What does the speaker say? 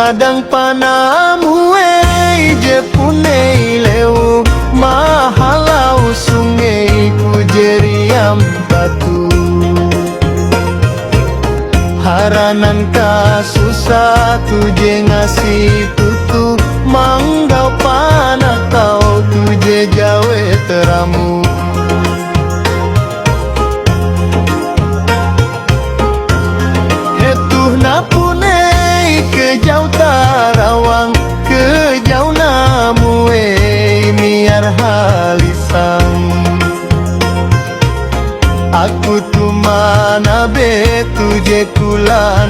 Ngadang panamu je punei leu mahalau sungai ku jeriam batu. Haranan ka susah tuje ngasih tutu, manggau panah kau tuje jawe teramu. Hetuh napunei ke jauh tarawang, ke jauh namu miar halisang. Aku tu mana be tuje kula